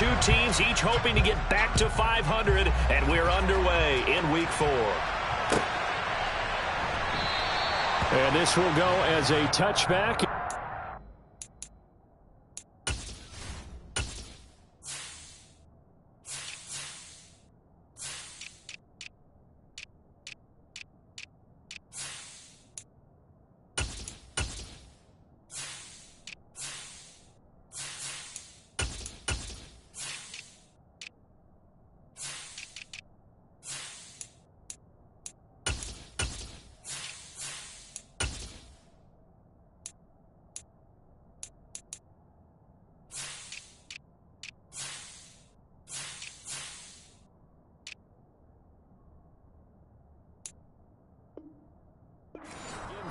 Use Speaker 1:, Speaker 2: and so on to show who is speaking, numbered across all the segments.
Speaker 1: two teams each hoping to get back to 500, and we're underway in Week 4.
Speaker 2: And this will go as a touchback.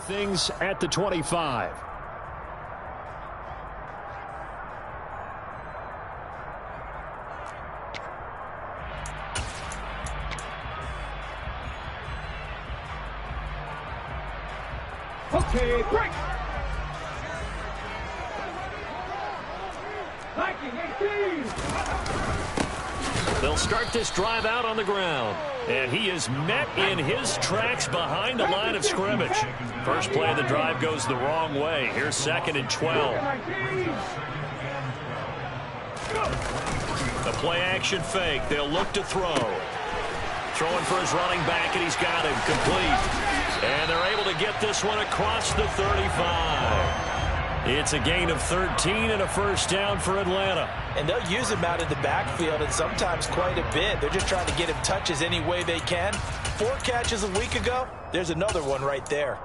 Speaker 2: Things at the 25.
Speaker 3: Okay, break.
Speaker 1: They'll start this drive out on the ground. And he is met in his tracks behind the line of scrimmage. First play of the drive goes the wrong way. Here's 2nd and 12. The play action fake. They'll look to throw. Throwing for his running back, and he's got him complete. And they're able to get this one across the 35. It's a gain of 13 and a first down for Atlanta.
Speaker 4: And they'll use him out in the backfield, and sometimes quite a bit. They're just trying to get him touches any way they can. 4 catches a week ago. There's another one right there.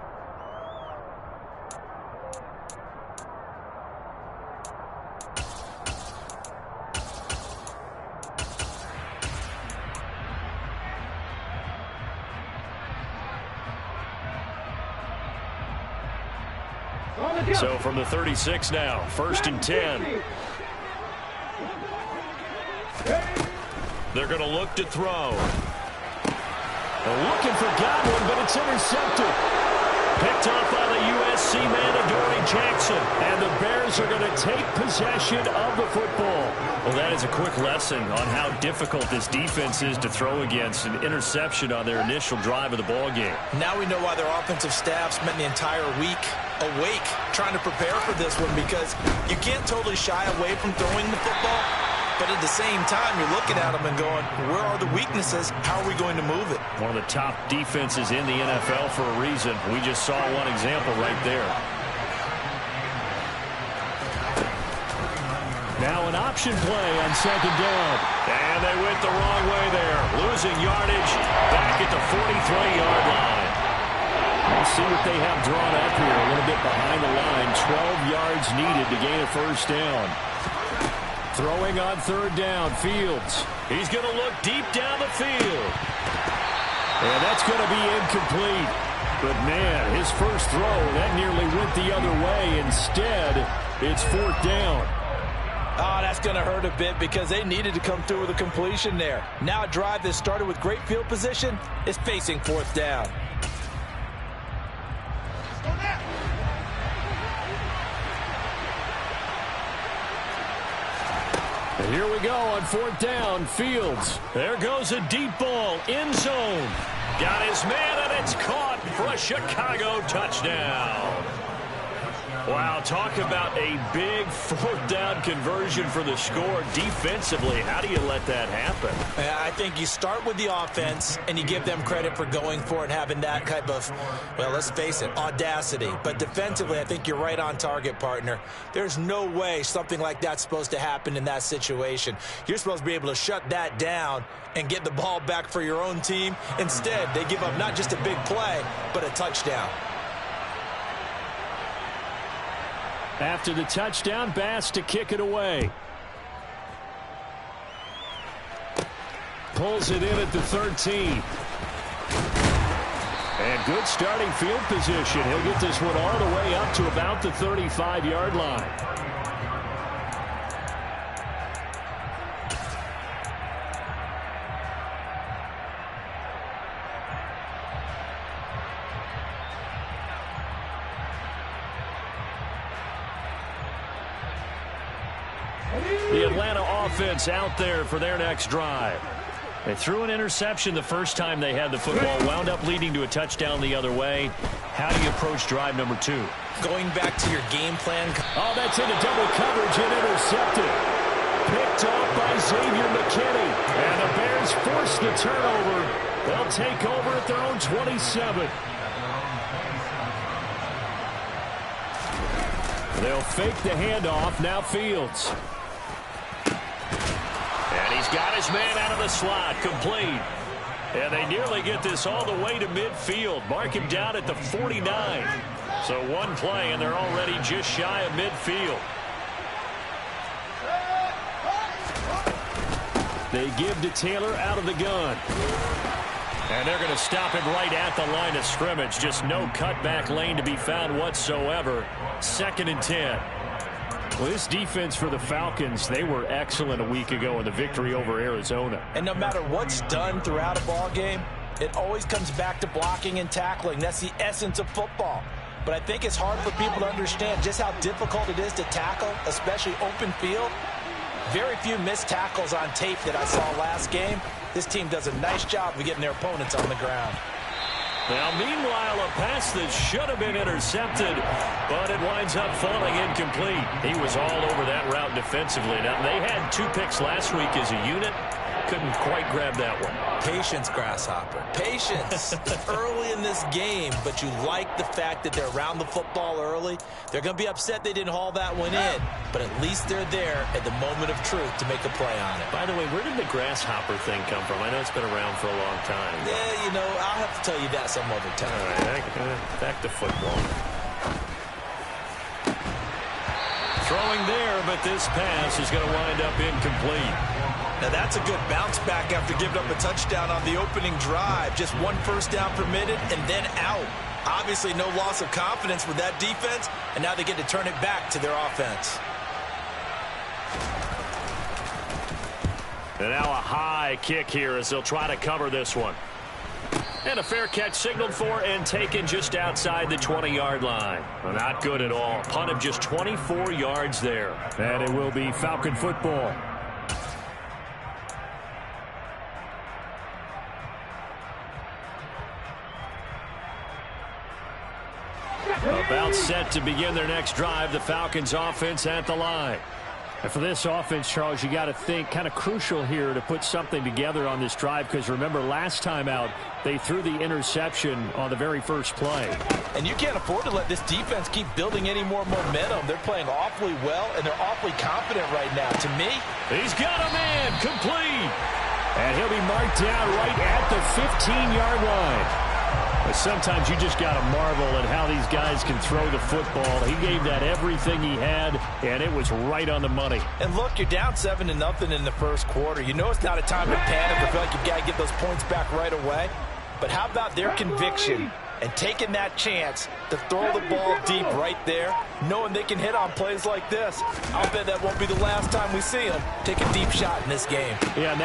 Speaker 1: So from the 36 now, 1st and 10. They're going to look to throw.
Speaker 2: Looking for Godwin, but it's intercepted.
Speaker 1: Picked off by the USC man, Adoree Jackson. And the Bears are going to take possession of the football. Well, that is a quick lesson on how difficult this defense is to throw against. An interception on their initial drive of the ball game.
Speaker 4: Now we know why their offensive staff spent the entire week awake trying to prepare for this one, because you can't totally shy away from throwing the football, but at the same time you're looking at them and going, where are the weaknesses? How are we going to move it?
Speaker 1: One of the top defenses in the NFL for a reason. We just saw one example right there.
Speaker 2: Now an option play on 2nd down.
Speaker 1: And they went the wrong way there, losing yardage back at the 43-yard line.
Speaker 2: We'll see what they have drawn up here. A little bit behind the line. 12 yards needed to gain a first down. Throwing on 3rd down, Fields.
Speaker 1: He's going to look deep down the field.
Speaker 2: And that's going to be incomplete. But, man, his first throw, that nearly went the other way. Instead, it's 4th down.
Speaker 4: Oh, that's going to hurt a bit because they needed to come through with a completion there. Now a drive that started with great field position is facing 4th down.
Speaker 2: And here we go on 4th down, Fields.
Speaker 1: There goes a deep ball, end zone. Got his man, and it's caught for a Chicago touchdown. Wow, talk about a big 4th down conversion for the score. Defensively, how do you let that happen?
Speaker 4: I think you start with the offense, and you give them credit for going for it and having that type of, well, let's face it, audacity. But defensively, I think you're right on target, partner. There's no way something like that's supposed to happen in that situation. You're supposed to be able to shut that down and get the ball back for your own team. Instead, they give up not just a big play, but a touchdown.
Speaker 2: After the touchdown, Bass to kick it away. Pulls it in at the 13. And good starting field position. He'll get this one all the way up to about the 35-yard line. The Atlanta offense out there for their next drive. They threw an interception the first time they had the football, wound up leading to a touchdown the other way. How do you approach drive number 2?
Speaker 4: Going back to your game plan.
Speaker 2: Oh, that's into double coverage and intercepted. Picked off by Xavier McKinney. And the Bears force the turnover. They'll take over at their own 27. They'll fake the handoff. Now Fields.
Speaker 1: And he's got his man out of the slot, complete. And they nearly get this all the way to midfield. Mark him down at the 49. So one play, and they're already just shy of midfield.
Speaker 2: They give to Taylor out of the gun.
Speaker 1: And they're going to stop him right at the line of scrimmage. Just no cutback lane to be found whatsoever. 2nd and 10.
Speaker 2: Well, this defense for the Falcons, they were excellent a week ago in the victory over Arizona.
Speaker 4: And no matter what's done throughout a ball game, it always comes back to blocking and tackling. That's the essence of football. But I think it's hard for people to understand just how difficult it is to tackle, especially open field. Very few missed tackles on tape that I saw last game. This team does a nice job of getting their opponents on the ground.
Speaker 1: Now, meanwhile, a pass that should have been intercepted, but it winds up falling incomplete. He was all over that route defensively. Now, they had 2 picks last week as a unit. Couldn't quite grab that one.
Speaker 4: Patience, Grasshopper. Patience. Early in this game, but you like the fact that they're around the football early. They're going to be upset they didn't haul that one in, but at least they're there at the moment of truth to make a play on it.
Speaker 1: By the way, where did the grasshopper thing come from? I know it's been around for a long time.
Speaker 4: Yeah, you know, I'll have to tell you that some other time.
Speaker 1: All right, back to football. Throwing there, but this pass is going to wind up incomplete.
Speaker 4: Now that's a good bounce back after giving up a touchdown on the opening drive. Just 1 first down permitted and then out. Obviously no loss of confidence with that defense, and now they get to turn it back to their offense.
Speaker 1: And now a high kick here as they'll try to cover this one. And a fair catch signaled for and taken just outside the 20-yard line. Well, not good at all. Punt of just 24 yards there.
Speaker 2: And it will be Falcon football.
Speaker 1: About set to begin their next drive, the Falcons offense at the line.
Speaker 2: And for this offense, Charles, you got to think kind of crucial here to put something together on this drive, because remember last time out they threw the interception on the very first play.
Speaker 4: And you can't afford to let this defense keep building any more momentum. They're playing awfully well, and they're awfully confident right now. To me,
Speaker 1: he's got a man complete.
Speaker 2: And he'll be marked down right at the 15-yard line. But sometimes you just got to marvel at how these guys can throw the football. He gave that everything he had, and it was right on the money.
Speaker 4: And look, you're down 7-0 in the first quarter. You know it's not a time to panic or feel like you've got to get those points back right away. But how about their conviction and taking that chance to throw the ball deep right there, knowing they can hit on plays like this? I'll bet that won't be the last time we see them take a deep shot in this game.
Speaker 2: Yeah,
Speaker 1: and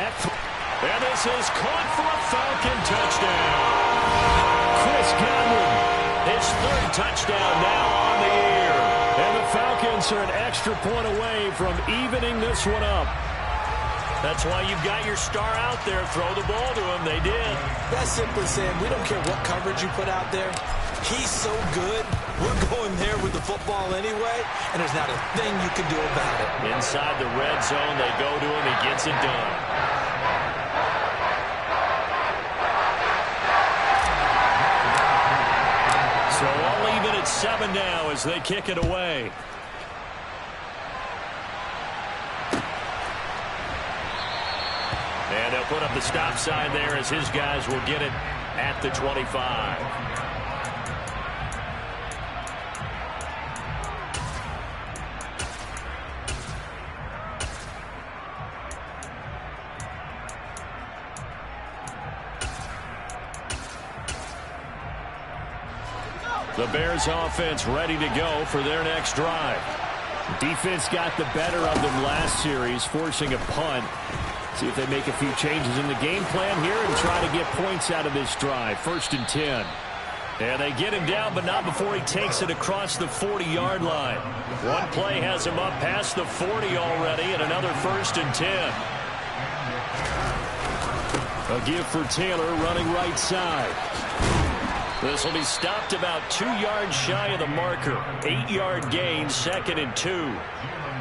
Speaker 1: this is caught for a Falcon touchdown.
Speaker 2: Chris Godwin,
Speaker 1: his 3rd touchdown now on the year.
Speaker 2: And the Falcons are an extra point away from evening this one up.
Speaker 1: That's why you've got your star out there. Throw the ball to him. They did.
Speaker 4: That's simply saying we don't care what coverage you put out there. He's so good. We're going there with the football anyway, and there's not a thing you can do about it.
Speaker 1: Inside the red zone, they go to him. He gets it done. So all even at 7 now as they kick it away. And they'll put up the stop sign there as his guys will get it at the 25. The Bears offense ready to go for their next drive.
Speaker 2: Defense got the better of them last series, forcing a punt. See if they make a few changes in the game plan here and try to get points out of this drive. 1st and 10. And they get him down, but not before he takes it across the 40-yard line. One play has him up past the 40 already, and another 1st and 10. A give for Taylor running right side. This will be stopped about 2 yards shy of the marker. 8-yard gain, 2nd and 2.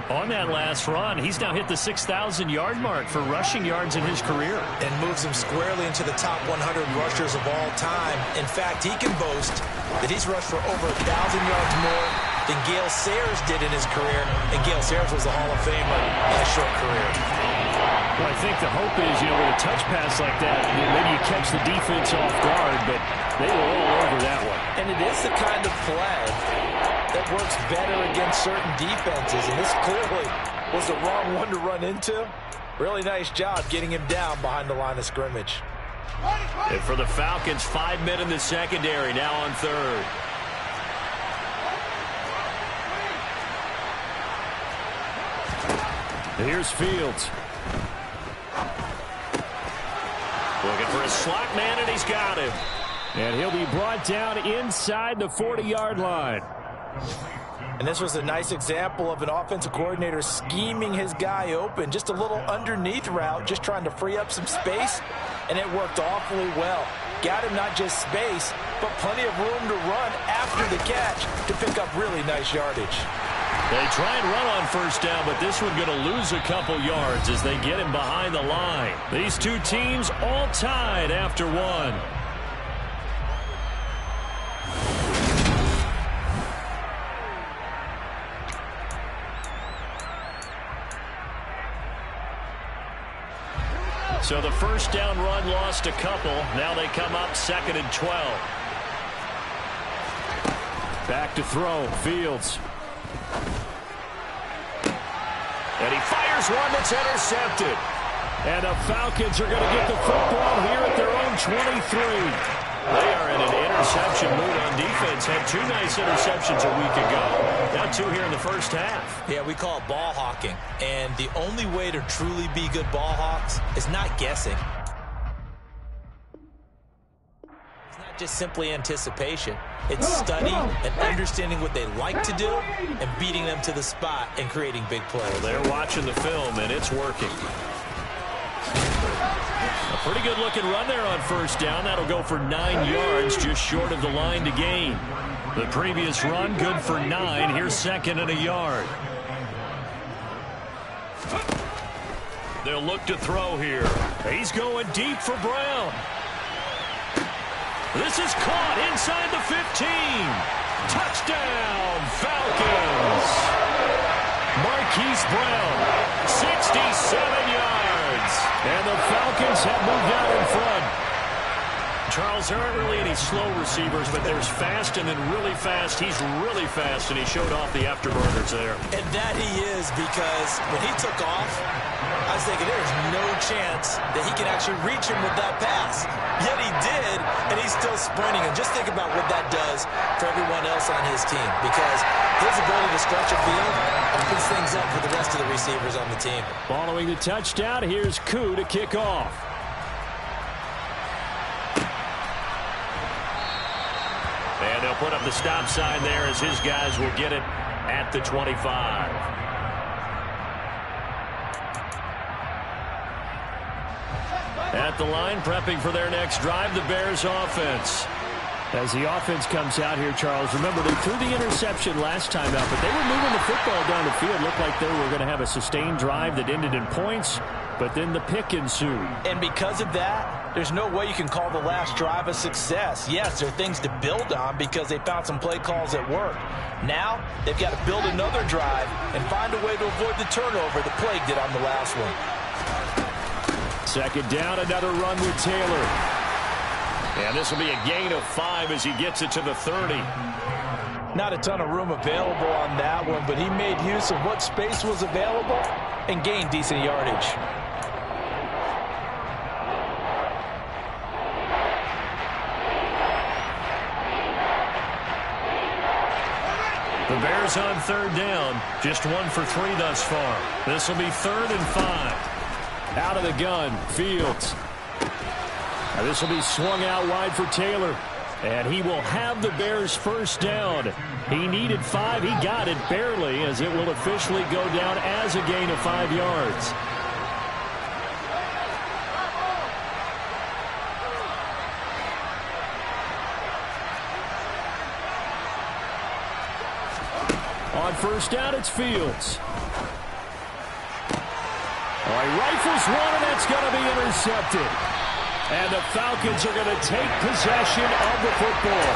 Speaker 2: On that last run, he's now hit the 6,000-yard mark for rushing yards in his career.
Speaker 4: And moves him squarely into the top 100 rushers of all time. In fact, he can boast that he's rushed for over 1,000 yards more than Gale Sayers did in his career. And Gale Sayers was a Hall of Famer in a short career.
Speaker 2: Well, I think the hope is, with a touch pass like that, maybe you catch the defense off guard, but they were all over that one.
Speaker 4: And it is the kind of play that works better against certain defenses, and this clearly was the wrong one to run into. Really nice job getting him down behind the line of scrimmage.
Speaker 2: And for the Falcons, 5 men in the secondary, now on 3rd. Here's Fields. Looking for a slot man, and he's got him. And he'll be brought down inside the 40-yard line.
Speaker 4: And this was a nice example of an offensive coordinator scheming his guy open. Just a little underneath route, just trying to free up some space, and it worked awfully well. Got him not just space, but plenty of room to run after the catch to pick up really nice yardage.
Speaker 2: They try and run on 1st down, but this one's going to lose a couple yards as they get him behind the line. These two teams all tied after 1. So the 1st down run lost a couple. Now they come up 2nd and 12. Back to throw. Fields. And he fires one that's intercepted. And the Falcons are going to get the football here at their own 23. They are in an interception mood on defense. Had 2 nice interceptions a week ago. Now 2 here in the 1st half.
Speaker 4: Yeah, we call it ball hawking. And the only way to truly be good ball hawks is not guessing. It's not just simply anticipation. It's study and understanding what they like to do and beating them to the spot and creating big plays.
Speaker 2: Well, they're watching the film, and it's working. A pretty good-looking run there on 1st down. That'll go for 9 yards, just short of the line to gain. The previous run, good for 9. Here's 2nd and a yard. They'll look to throw here. He's going deep for Brown. This is caught inside the 15. Touchdown, Falcons. Marquise Brown, 67 yards. And the Falcons have moved out in front. Charles, there aren't really any slow receivers, but there's fast and then really fast. He's really fast, and he showed off the afterburners there.
Speaker 4: And that he is, because when he took off, I was thinking there's no chance that he can actually reach him with that pass. Yet he did, and he's still sprinting. And just think about what that does for everyone else on his team, because his ability to stretch a field opens things up for the rest of the receivers on the team.
Speaker 2: Following the touchdown, here's Koo to kick off. And they'll put up the stop sign there as his guys will get it at the 25. At the line, prepping for their next drive, the Bears offense. As the offense comes out here, Charles, remember they threw the interception last time out, but they were moving the football down the field. Looked like they were going to have a sustained drive that ended in points, but then the pick ensued.
Speaker 4: And because of that, there's no way you can call the last drive a success. Yes, there are things to build on because they found some play calls that work. Now, they've got to build another drive and find a way to avoid the turnover the plague did on the last one.
Speaker 2: 2nd down, another run with Taylor. And this will be a gain of 5 as he gets it to the 30.
Speaker 4: Not a ton of room available on that one, but he made use of what space was available and gained decent yardage.
Speaker 2: The Bears on 3rd down, just 1 for 3 thus far. This will be 3rd and 5. Out of the gun, Fields. Now this will be swung out wide for Taylor. And he will have the Bears first down. He needed 5. He got it barely, as it will officially go down as a gain of 5 yards. On first down, it's Fields. All right, rifles one, and that's going to be intercepted. And the Falcons are going to take possession of the football.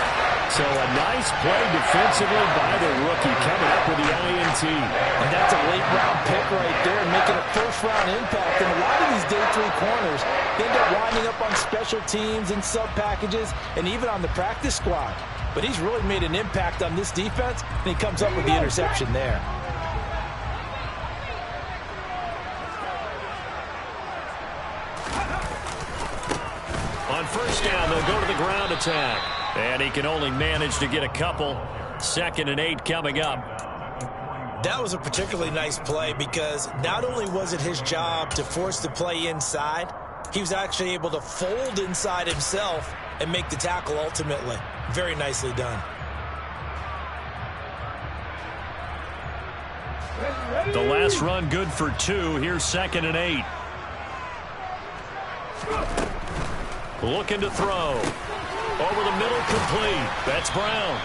Speaker 2: So a nice play defensively by the rookie, coming up with the INT.
Speaker 4: And that's a late-round pick right there, making a first-round impact. And a lot of these day 3 corners end up winding up on special teams and sub-packages and even on the practice squad. But he's really made an impact on this defense, and he comes up with the interception there.
Speaker 2: On first down, they'll go to the ground attack. And he can only manage to get a couple. 2nd and 8 coming up.
Speaker 4: That was a particularly nice play because not only was it his job to force the play inside, he was actually able to fold inside himself and make the tackle ultimately. Very nicely done.
Speaker 2: The last run good for 2. Here's 2nd and 8. Looking to throw. Over the middle, complete. That's Brown.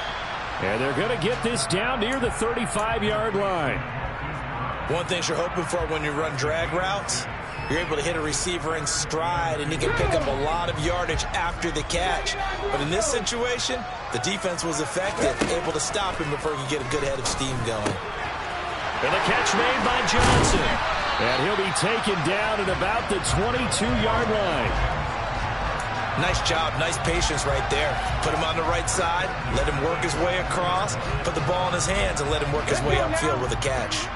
Speaker 2: And they're going to get this down near the 35-yard line.
Speaker 4: One thing you're hoping for when you run drag routes, you're able to hit a receiver in stride, and he can pick up a lot of yardage after the catch. But in this situation, the defense was effective, able to stop him before he could get a good head of steam going.
Speaker 2: And the catch made by Johnson. And he'll be taken down at about the 22-yard line.
Speaker 4: Nice job, nice patience right there. Put him on the right side, let him work his way across, put the ball in his hands, and let him work his way upfield with a catch.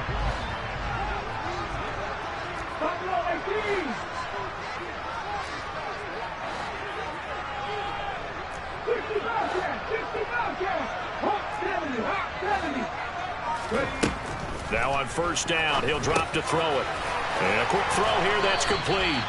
Speaker 2: Now on first down, he'll drop to throw it. And a quick throw here, that's complete.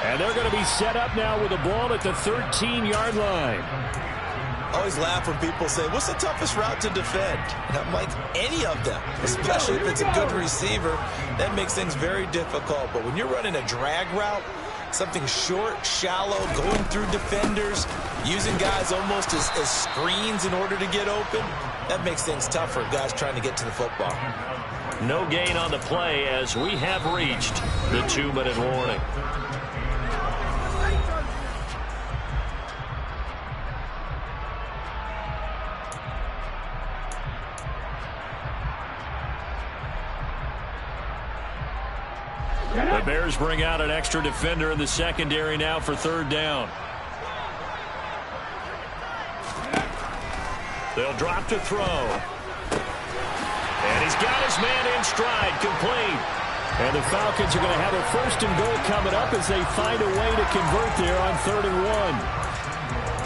Speaker 2: And they're going to be set up now with the ball at the 13-yard line.
Speaker 4: I always laugh when people say, what's the toughest route to defend? And I'm like, any of them, especially if it's a good receiver. That makes things very difficult. But when you're running a drag route, something short, shallow, going through defenders, using guys almost as screens in order to get open, that makes things tough for guys trying to get to the football.
Speaker 2: No gain on the play as we have reached the 2-minute warning. The Bears bring out an extra defender in the secondary now for 3rd down. They'll drop to throw. And he's got his man in stride, complete. And the Falcons are going to have a 1st and goal coming up as they find a way to convert there on 3rd and 1.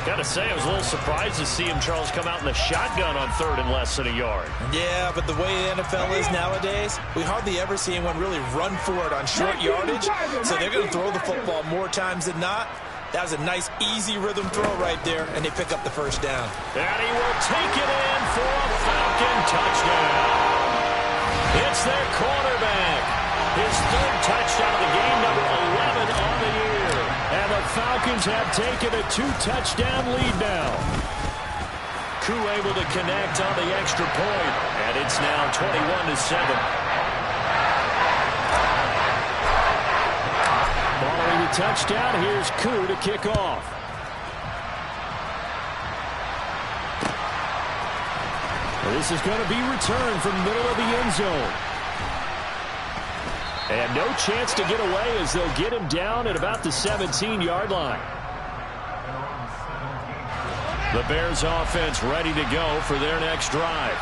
Speaker 2: Got to say, I was a little surprised to see him, Charles, come out in the shotgun on 3rd and less than a yard.
Speaker 4: Yeah, but the way the NFL is nowadays, we hardly ever see anyone really run for it on short yardage. So they're going to throw the football more times than not. That was a nice, easy rhythm throw right there, and they pick up the 1st down.
Speaker 2: And he will take it in for a Falcon touchdown. It's their quarterback. His 3rd touchdown of the game, number 11 on the year. And the Falcons have taken a 2-touchdown lead now. Koo able to connect on the extra point, and it's now 21-7. Following the touchdown, here's Koo to kick off. This is going to be returned from the middle of the end zone. And no chance to get away as they'll get him down at about the 17-yard line. The Bears offense ready to go for their next drive.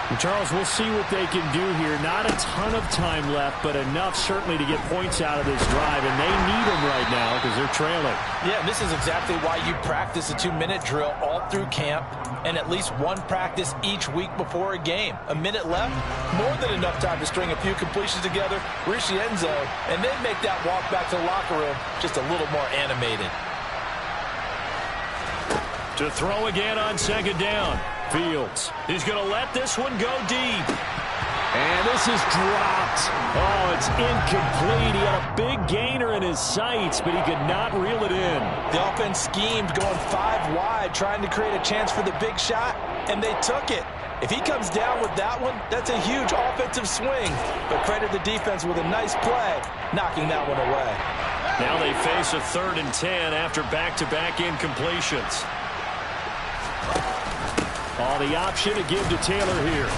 Speaker 2: And Charles, we'll see what they can do here. Not a ton of time left, but enough certainly to get points out of this drive. And they need them right now because they're trailing.
Speaker 3: Yeah, this is exactly why you practice a 2-minute drill all through camp and at least one practice each week before a game. A minute left, more than enough time to string a few completions together, reach the end zone, and then make that walk back to the locker room just a little more animated.
Speaker 2: To throw again on second down. Fields. He's going to let this one go deep. And this is dropped. Oh, it's incomplete. He had a big gainer in his sights, but he could not reel it in.
Speaker 3: The offense schemed going 5 wide, trying to create a chance for the big shot, and they took it. If he comes down with that one, that's a huge offensive swing. But credit the defense with a nice play, knocking that one away.
Speaker 2: Now they face a 3rd and 10 after back-to-back incompletions. Oh, the option to give to Taylor here.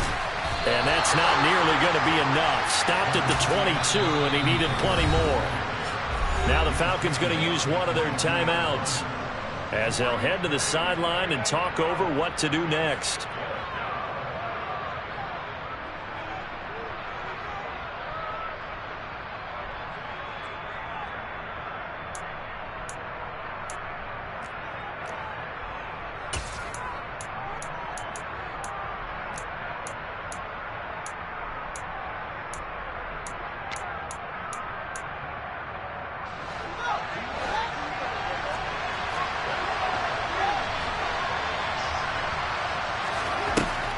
Speaker 2: And that's not nearly going to be enough. Stopped at the 22, and he needed plenty more. Now the Falcons going to use one of their timeouts as they'll head to the sideline and talk over what to do next.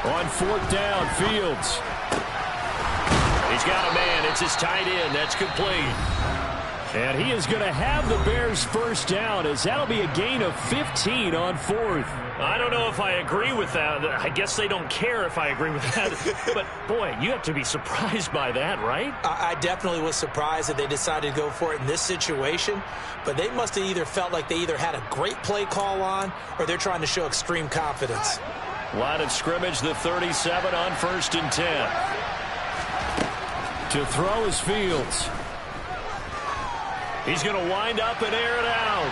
Speaker 2: On 4th down, Fields. He's got a man. It's his tight end. That's complete. And he is going to have the Bears first down, as that'll be a gain of 15 on 4th.
Speaker 1: I don't know if I agree with that. I guess they don't care if I agree with that. But, boy, you have to be surprised by that, right?
Speaker 4: I definitely was surprised that they decided to go for it in this situation. But they must have either felt like they either had a great play call on or they're trying to show extreme confidence.
Speaker 2: Line of scrimmage, the 37 on 1st and 10. To throw is Fields. He's going to wind up and air it out.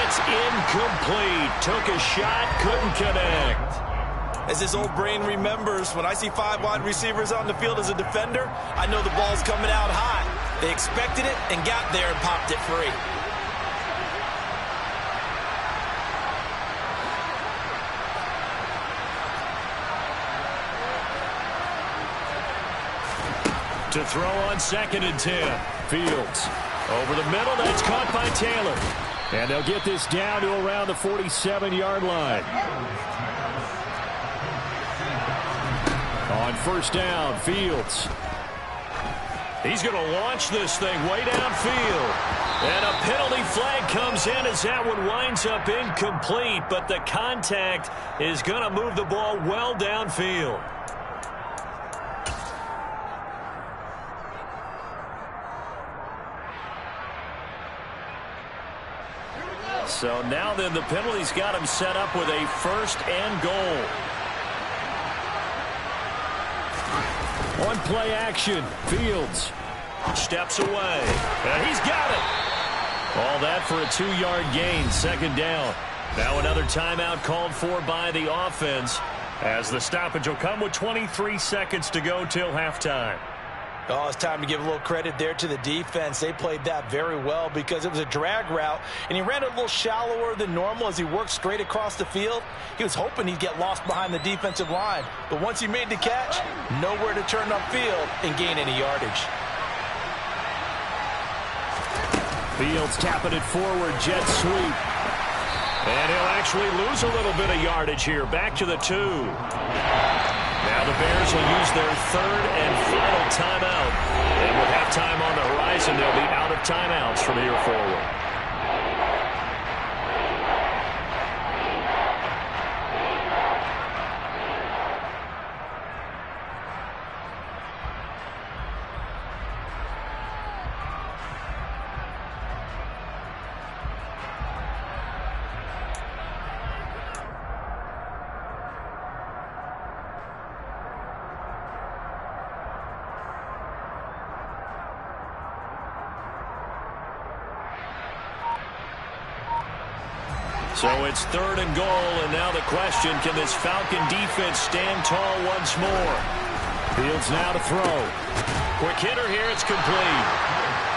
Speaker 2: It's incomplete. Took a shot, couldn't connect.
Speaker 3: As his old brain remembers, when I see 5 wide receivers on the field as a defender, I know the ball's coming out hot. They expected it and got there and popped it free.
Speaker 2: To throw on 2nd and 10. Fields. Over the middle, that's caught by Taylor. And they'll get this down to around the 47-yard line. On 1st down, Fields. He's going to launch this thing way downfield. And a penalty flag comes in as that one winds up incomplete. But the contact is going to move the ball well downfield. So now then the penalty's got him set up with a 1st and goal. On play action, Fields steps away. And he's got it. All that for a 2-yard gain, 2nd down. Now another timeout called for by the offense as the stoppage will come with 23 seconds to go till halftime.
Speaker 3: Oh, it's time to give a little credit there to the defense. They played that very well because it was a drag route, and he ran it a little shallower than normal as he worked straight across the field. He was hoping he'd get lost behind the defensive line, but once he made the catch, nowhere to turn upfield and gain any yardage.
Speaker 2: Fields tapping it forward, jet sweep. And he'll actually lose a little bit of yardage here, back to the 2. Now the Bears will use their 3rd and final timeout. And with halftime on the horizon, they'll be out of timeouts from here forward. So it's 3rd and goal, and now the question, can this Falcon defense stand tall once more? Fields now to throw. Quick hitter here, it's complete.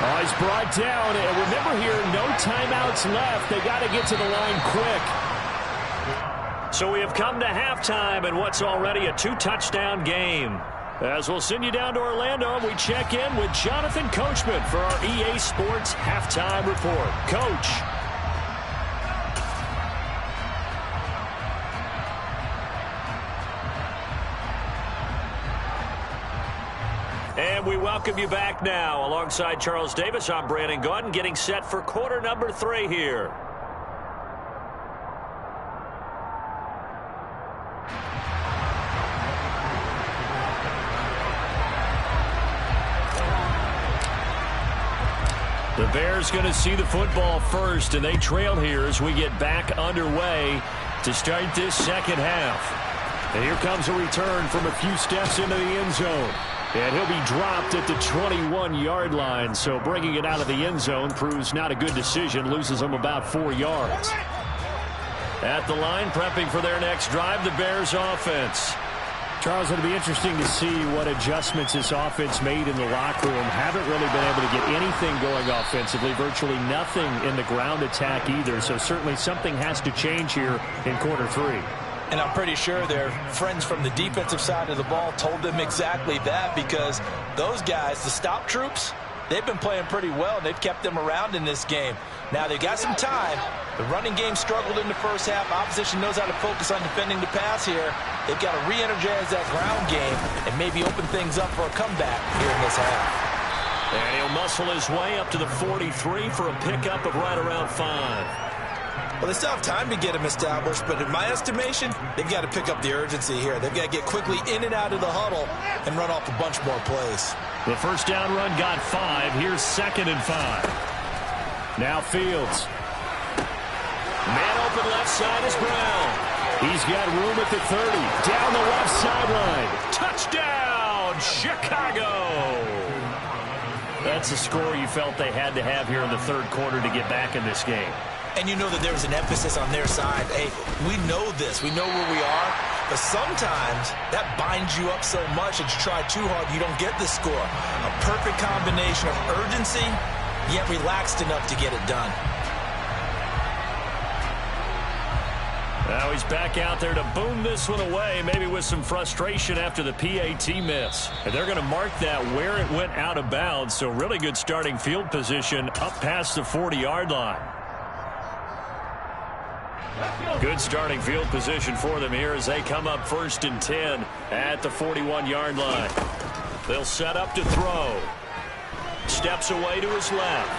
Speaker 2: Oh, he's brought down, and remember here, no timeouts left. They got to get to the line quick. So we have come to halftime in what's already a 2-touchdown game. As we'll send you down to Orlando, we check in with Jonathan Coachman for our EA Sports Halftime Report. Coach.
Speaker 1: And we welcome you back now. Alongside Charles Davis, I'm Brandon Gaudin, getting set for quarter number 3 here. The Bears going to see the football first, and they trail here as we get back underway to start this second half. And here comes a return from a few steps into the end zone. And he'll be dropped at the 21-yard line. So bringing it out of the end zone proves not a good decision. Loses them about 4 yards. At the line, prepping for their next drive, the Bears offense.
Speaker 2: Charles, it'll be interesting to see what adjustments this offense made in the locker room. Haven't really been able to get anything going offensively. Virtually nothing in the ground attack either. So certainly something has to change here in quarter 3.
Speaker 3: And I'm pretty sure their friends from the defensive side of the ball told them exactly that, because those guys, the stop troops, they've been playing pretty well, and they've kept them around in this game. Now, they've got some time. The running game struggled in the first half. Opposition knows how to focus on defending the pass here. They've got to re-energize that ground game and maybe open things up for a comeback here in this half.
Speaker 1: And he'll muscle his way up to the 43 for a pickup of right around 5.
Speaker 3: Well, they still have time to get him established, but in my estimation, they've got to pick up the urgency here. They've got to get quickly in and out of the huddle and run off a bunch more plays.
Speaker 2: The first down run got 5. Here's 2nd and 5. Now Fields.
Speaker 1: Man open left side is Brown.
Speaker 2: He's got room at the 30. Down the left sideline.
Speaker 1: Touchdown, Chicago.
Speaker 2: That's a score you felt they had to have here in the third quarter to get back in this game.
Speaker 3: And you know that there was an emphasis on their side. Hey, we know this. We know where we are. But sometimes that binds you up so much that you try too hard, you don't get the score. A perfect combination of urgency, yet relaxed enough to get it done.
Speaker 1: Now he's back out there to boom this one away, maybe with some frustration after the PAT miss. And they're going to mark that where it went out of bounds. So really good starting field position up past the 40-yard line. Good starting field position for them here as they come up 1st and 10 at the 41-yard line. They'll set up to throw. Steps away to his left.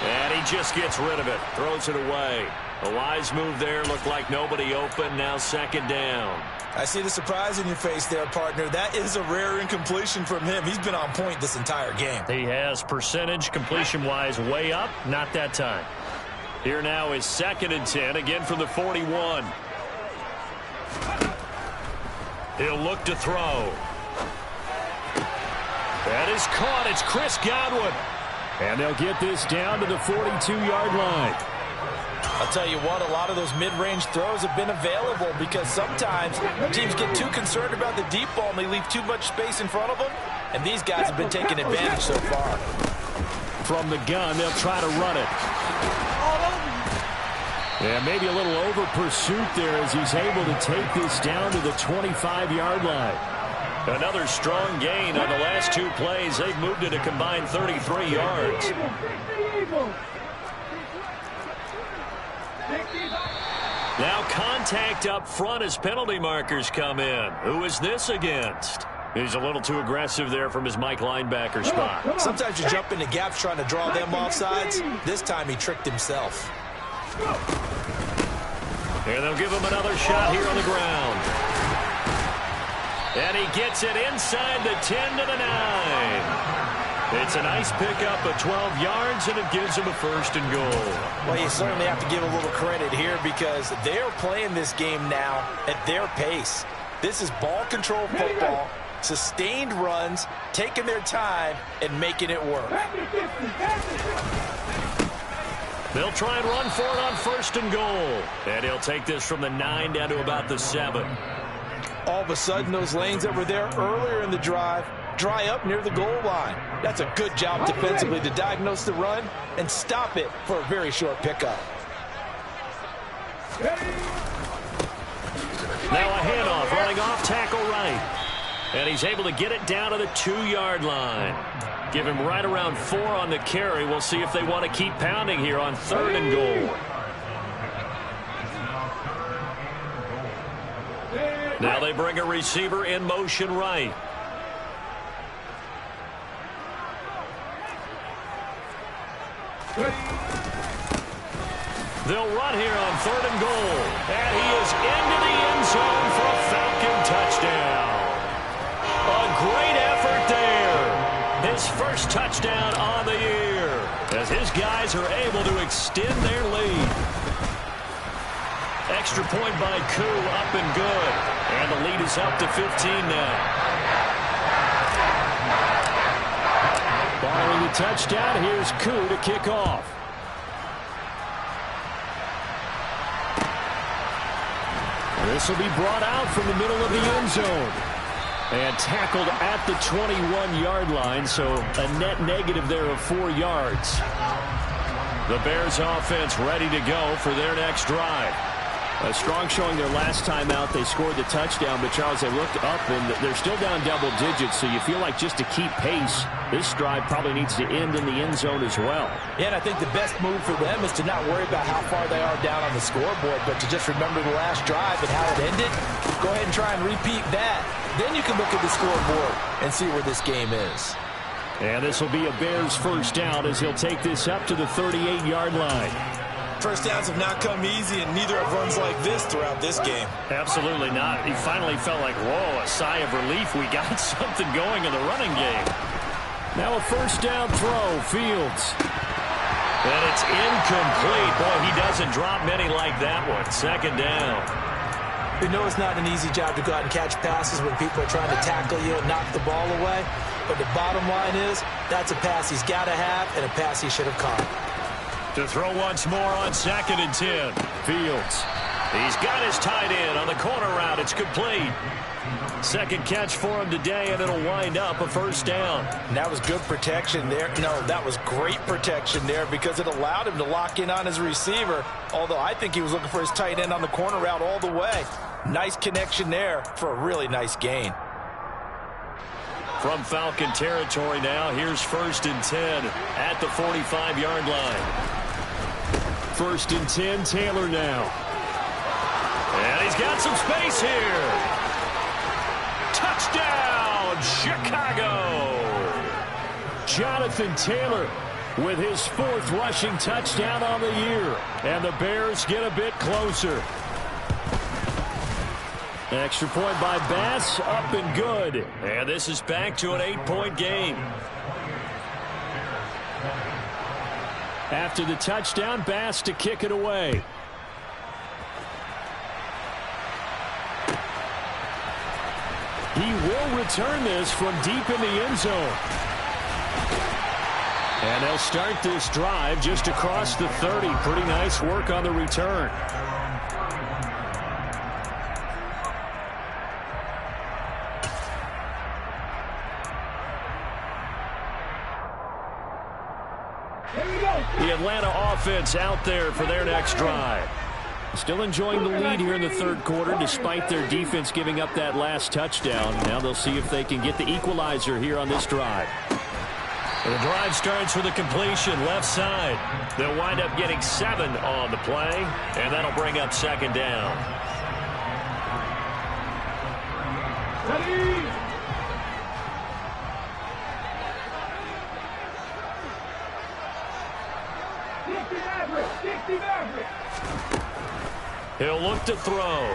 Speaker 1: And he just gets rid of it. Throws it away. A wise move there. Looked like nobody open. Now 2nd down.
Speaker 3: I see the surprise in your face there, partner. That is a rare incompletion from him. He's been on point this entire game.
Speaker 2: He has percentage completion-wise way up. Not that time.
Speaker 1: Here now is 2nd and 10, again from the 41. He'll look to throw. That is caught. It's Chris Godwin.
Speaker 2: And they'll get this down to the 42-yard line.
Speaker 3: I'll tell you what, a lot of those mid-range throws have been available because sometimes teams get too concerned about the deep ball and they leave too much space in front of them. And these guys have been taking advantage so far.
Speaker 2: From the gun, they'll try to run it. Yeah, maybe a little over pursuit there as he's able to take this down to the 25-yard line.
Speaker 1: Another strong gain on the last 2 plays. They've moved it a combined 33 yards. Now contact up front as penalty markers come in. Who is this against? He's a little too aggressive there from his Mike linebacker spot.
Speaker 3: Sometimes you jump into gaps trying to draw them off sides. This time he tricked himself.
Speaker 1: And they'll give him another shot here on the ground. And he gets it inside the 10 to the 9. It's a nice pickup of 12 yards, and it gives him a 1st and goal.
Speaker 3: Well, you certainly have to give a little credit here because they're playing this game now at their pace. This is ball control football, sustained runs, taking their time, and making it work.
Speaker 1: They'll try and run for it on 1st and goal. And he'll take this from the 9 down to about the 7.
Speaker 3: All of a sudden, those lanes that were there earlier in the drive dry up near the goal line. That's a good job defensively to diagnose the run and stop it for a very short pickup.
Speaker 1: Now a handoff, running off tackle right. And he's able to get it down to the 2-yard line. Give him right around 4 on the carry. We'll see if they want to keep pounding here on 3rd and goal. Now they bring a receiver in motion right. They'll run here on 3rd and goal. And he is into the end zone for a Falcon touchdown. A great effort there. His first touchdown on the year as his guys are able to extend their lead. Extra point by Koo, up and good. And the lead is up to 15 now.
Speaker 2: Following the touchdown, here's Koo to kick off. This will be brought out from the middle of the end zone. And tackled at the 21-yard line, so a net negative there of 4 yards.
Speaker 1: The Bears offense ready to go for their next drive.
Speaker 2: A strong showing their last time out. They scored the touchdown, but Charles, they looked up and they're still down double digits, so you feel like just to keep pace, this drive probably needs to end in the end zone as well.
Speaker 3: Yeah, and I think the best move for them is to not worry about how far they are down on the scoreboard, but to just remember the last drive and how it ended. Go ahead and try and repeat that. Then you can look at the scoreboard and see where this game is.
Speaker 2: And this will be a Bears first down as he'll take this up to the 38-yard line.
Speaker 4: First downs have not come easy, and neither have runs like this throughout this game.
Speaker 1: Absolutely not. He finally felt like, whoa, a sigh of relief. We got something going in the running game.
Speaker 2: Now a first down throw, Fields.
Speaker 1: And it's incomplete. Boy, he doesn't drop many like that one. Second down.
Speaker 3: You know it's not an easy job to go out and catch passes when people are trying to tackle you and knock the ball away. But the bottom line is, that's a pass he's got to have and a pass he should have caught.
Speaker 1: To throw once more on 2nd and 10.
Speaker 2: Fields.
Speaker 1: He's got his tight end on the corner route. It's complete. Second catch for him today, and it'll wind up a first down.
Speaker 3: And that was good protection there. No, that was great protection there because it allowed him to lock in on his receiver, although I think he was looking for his tight end on the corner route all the way. Nice connection there for a really nice gain.
Speaker 1: From Falcon territory now, here's 1st and 10 at the 45-yard line.
Speaker 2: 1st and 10, Taylor now.
Speaker 1: And he's got some space here. Touchdown, Chicago!
Speaker 2: Jonathan Taylor with his 4th rushing touchdown on the year. And the Bears get a bit closer. Extra point by Bass, up and good.
Speaker 1: And this is back to an 8-point game.
Speaker 2: After the touchdown, Bass to kick it away. He will return this from deep in the end zone. And they'll start this drive just across the 30. Pretty nice work on the return. The Atlanta offense out there for their next drive. Still enjoying the lead here in the 3rd quarter despite their defense giving up that last touchdown. Now they'll see if they can get the equalizer here on this drive.
Speaker 1: The drive starts with a completion left side. They'll wind up getting 7 on the play, and that'll bring up 2nd down.
Speaker 5: Ready?
Speaker 1: He'll look to throw.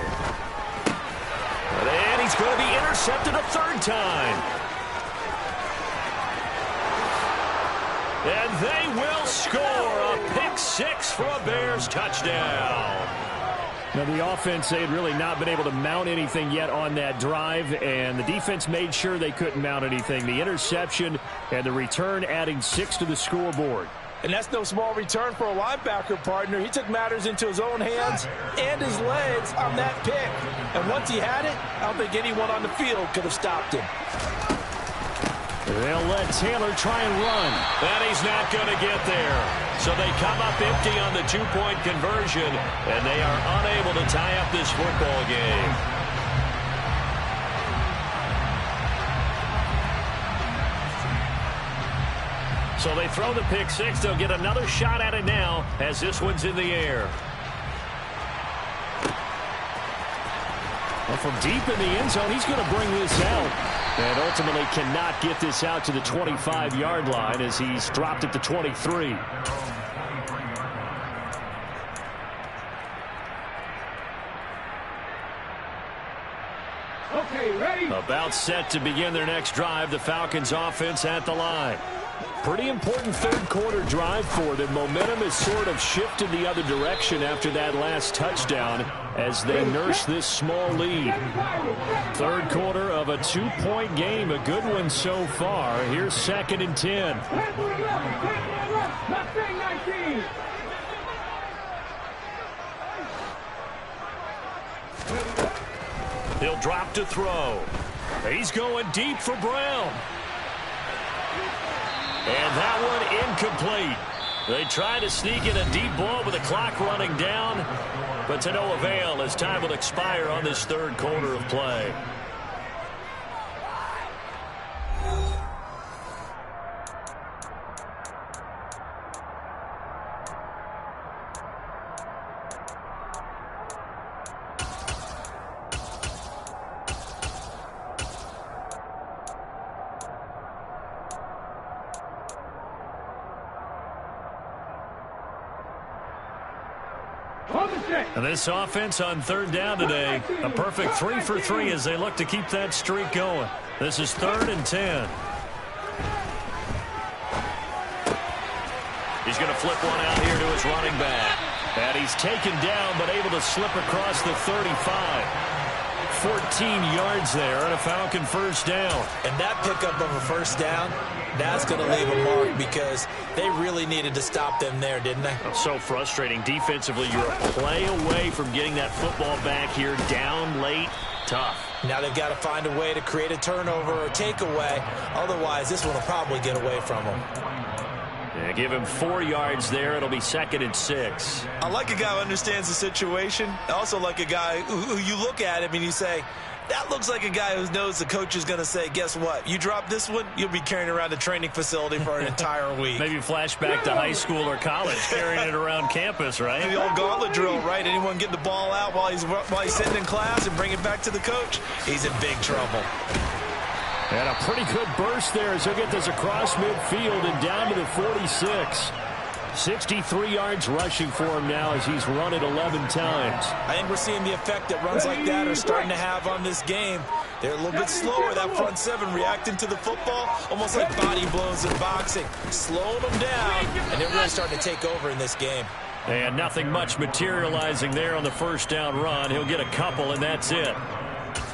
Speaker 1: And he's going to be intercepted a 3rd time. And they will score a pick-6 for a Bears touchdown.
Speaker 2: Now the offense, they had really not been able to mount anything yet on that drive, and the defense made sure they couldn't mount anything. The interception and the return adding 6 to the scoreboard.
Speaker 3: And that's no small return for a linebacker, partner. He took matters into his own hands and his legs on that pick. And once he had it, I don't think anyone on the field could have stopped him.
Speaker 2: They'll let Taylor try and run.
Speaker 1: And he's not going to get there. So they come up empty on the 2-point conversion, and they are unable to tie up this football game. So they throw the pick-6. They'll get another shot at it now as this one's in the air.
Speaker 2: Well, from deep in the end zone, he's going to bring this out. And ultimately cannot get this out to the 25-yard line as he's dropped at the 23. About set to begin their next drive. The Falcons offense at the line. Pretty important third quarter drive for them. Momentum has sort of shifted the other direction after that last touchdown as they nurse this small lead. Third quarter of a 2-point game. A good one so far. Here's 2nd and 10.
Speaker 1: He'll drop to throw. He's going deep for Brown. And that one incomplete. They try to sneak in a deep ball with the clock running down, but to no avail as time will expire on this third quarter of play. And this offense on third down today, a perfect 3 for 3 as they look to keep that streak going. This is 3rd and 10. He's going to flip one out here to his running back. And he's taken down but able to slip across the 35. 14 yards there and a Falcon first down.
Speaker 4: And that pickup of a first down, that's going to leave a mark because they really needed to stop them there, didn't they?
Speaker 1: So frustrating. Defensively, you're a play away from getting that football back here. Down late, tough.
Speaker 4: Now they've got to find a way to create a turnover or takeaway. Otherwise, this one will probably get away from them.
Speaker 1: Yeah, give him 4 yards there. It'll be 2nd and 6.
Speaker 3: I like a guy who understands the situation. I also like a guy who you look at him and you say, that looks like a guy who knows the coach is going to say, guess what? You drop this one, you'll be carrying around a training facility for an entire week.
Speaker 1: Maybe flashback to high school or college, carrying it around campus, right?
Speaker 3: The old gauntlet drill, right? Anyone get the ball out while he's sitting in class and bring it back to the coach? He's in big trouble.
Speaker 2: And a pretty good burst there as he'll get this across midfield and down to the 46. 63 yards rushing for him now as he's run it 11 times.
Speaker 4: I think we're seeing the effect that runs like that are starting to have on this game. They're a little bit slower, that front seven, reacting to the football, almost like body blows in boxing. Slowing them down, and they're really starting to take over in this game.
Speaker 1: And nothing much materializing there on the first down run. He'll get a couple, and that's it.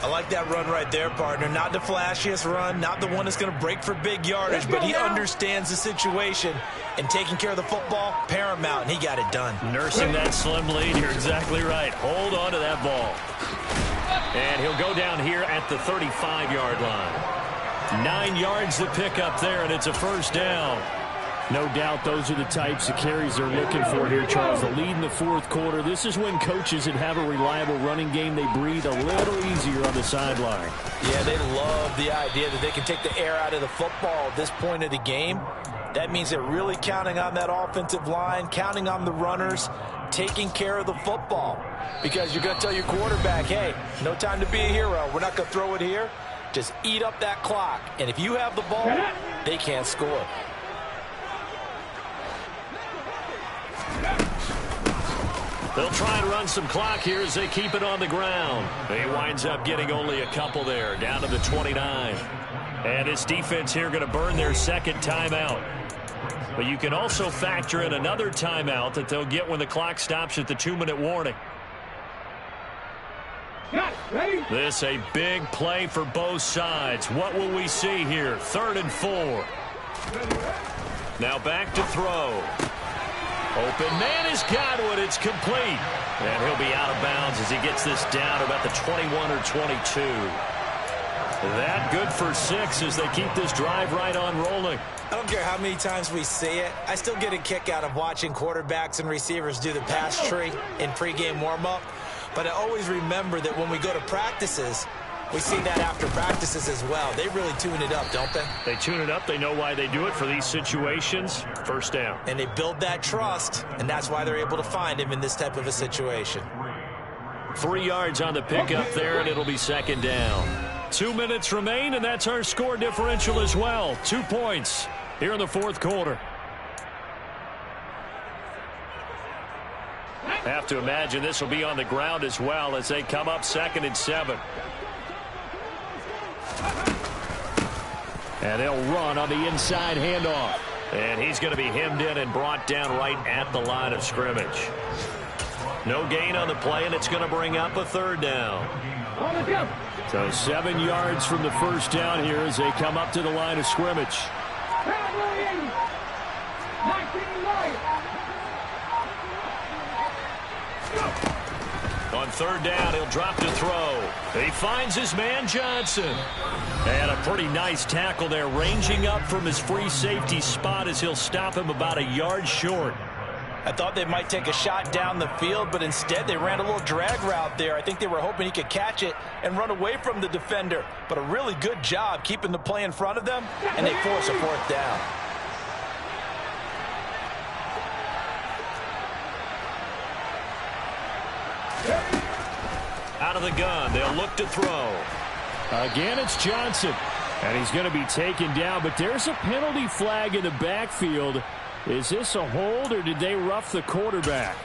Speaker 4: I like that run right there, partner. Not the flashiest run, not the one that's going to break for big yardage, but he understands the situation, and taking care of the football, paramount, and he got it done.
Speaker 1: Nursing that slim lead, you're exactly right. Hold on to that ball. And he'll go down here at the 35-yard line. 9 yards to pick up there, and it's a first down.
Speaker 2: No doubt those are the types of carries they're looking for here, Charles. The lead in the fourth quarter. This is when coaches that have a reliable running game, they breathe a little easier on the sideline.
Speaker 4: Yeah, they love the idea that they can take the air out of the football at this point of the game. That means they're really counting on that offensive line, counting on the runners, taking care of the football. Because you're going to tell your quarterback, hey, no time to be a hero. We're not going to throw it here. Just eat up that clock. And if you have the ball, they can't score.
Speaker 1: They'll try and run some clock here as they keep it on the ground. He winds up getting only a couple there, down to the 29. And this defense here going to burn their second timeout. But you can also factor in another timeout that they'll get when the clock stops at the 2-minute warning. This a big play for both sides. What will we see here? 3rd and 4. Now back to throw. Open man has got one. It's complete. And he'll be out of bounds as he gets this down to about the 21 or 22. That good for 6 as they keep this drive right on rolling.
Speaker 4: I don't care how many times we see it. I still get a kick out of watching quarterbacks and receivers do the pass tree in pregame warm-up. But I always remember that when we go to practices, we see that after practices as well. They really tune it up, don't they?
Speaker 1: They tune it up. They know why they do it for these situations. First down.
Speaker 4: And they build that trust, and that's why they're able to find him in this type of a situation.
Speaker 1: 3 yards on the pickup there, and it'll be 2nd down. 2 minutes remain, and that's our score differential as well. 2 points here in the fourth quarter. Have to imagine this will be on the ground as well as they come up 2nd and 7.
Speaker 2: And they'll run on the inside handoff.
Speaker 1: And he's going to be hemmed in and brought down right at the line of scrimmage. No gain on the play, and it's going to bring up a third down.
Speaker 2: So 7 yards from the first down here as they come up to the line of scrimmage.
Speaker 1: On third down, he'll drop to throw. He finds his man, Johnson.
Speaker 2: And a pretty nice tackle there, ranging up from his free safety spot as he'll stop him about a yard short.
Speaker 3: I thought they might take a shot down the field, but instead they ran a little drag route there. I think they were hoping he could catch it and run away from the defender. But a really good job keeping the play in front of them, and they force a fourth down.
Speaker 1: Out of the gun, they'll look to throw.
Speaker 2: Again, it's Johnson. And he's going to be taken down, but there's a penalty flag in the backfield. Is this a hold, or did they rough the quarterback?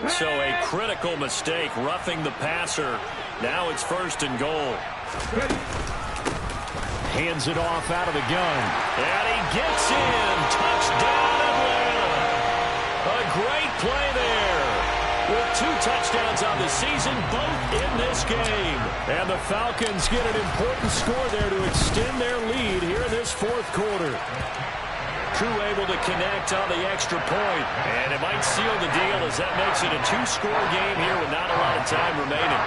Speaker 1: So a critical mistake, roughing the passer. Now it's 1st and goal.
Speaker 2: Hands it off out of the gun.
Speaker 1: And he gets in. Touchdown, Atlanta. A great play there. With 2 touchdowns on the season, both in this game.
Speaker 2: And the Falcons get an important score there to extend their lead here in this 4th quarter.
Speaker 1: Crew able to connect on the extra point. And it might seal the deal as that makes it a 2-score game here with not a lot of time remaining.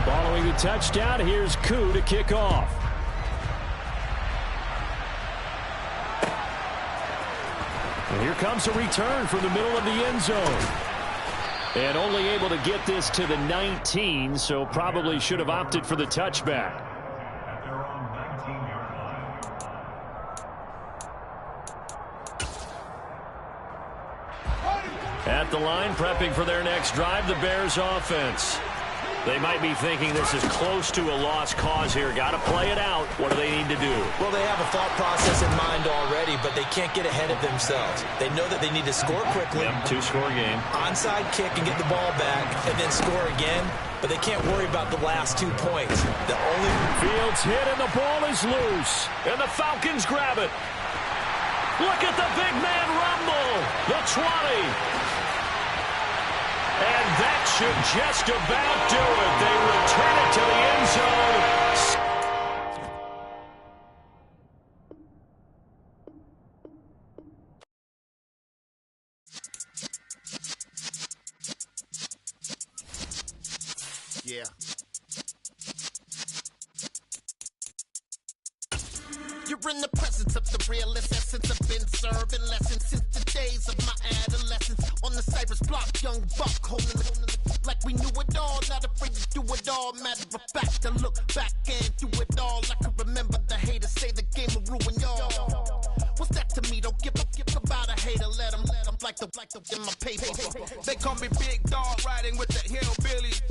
Speaker 2: Following the touchdown, here's Koo to kick off. And here comes a return from the middle of the end zone. And only able to get this to the 19, so probably should have opted for the touchback. At the line, prepping for their next drive, the Bears offense. They might be thinking this is close to a lost cause here. Got to play it out. What do they need to do?
Speaker 3: Well, they have a thought process in mind already, but they can't get ahead of themselves. They know that they need to score quickly.
Speaker 1: Yep, 2-score game.
Speaker 3: Onside kick and get the ball back, and then score again. But they can't worry about the last 2 points. The only
Speaker 2: Fields hit, and the ball is loose.
Speaker 1: And the Falcons grab it. Look at the big man rumble. The 20. And that should just about do it. They return it to the end
Speaker 5: zone. Yeah. You're in the presence of the realest essence. I've been serving lessons since the days of my adolescence. On the Cypress block, young buck holding it like we knew it all. Not afraid to do it all. Matter of fact, I look back and do it all. I can remember the haters say the game will ruin y'all. What's that to me? Don't give about a hater. Let them like the in my paper. They call me Big Dog, riding with the hillbillies.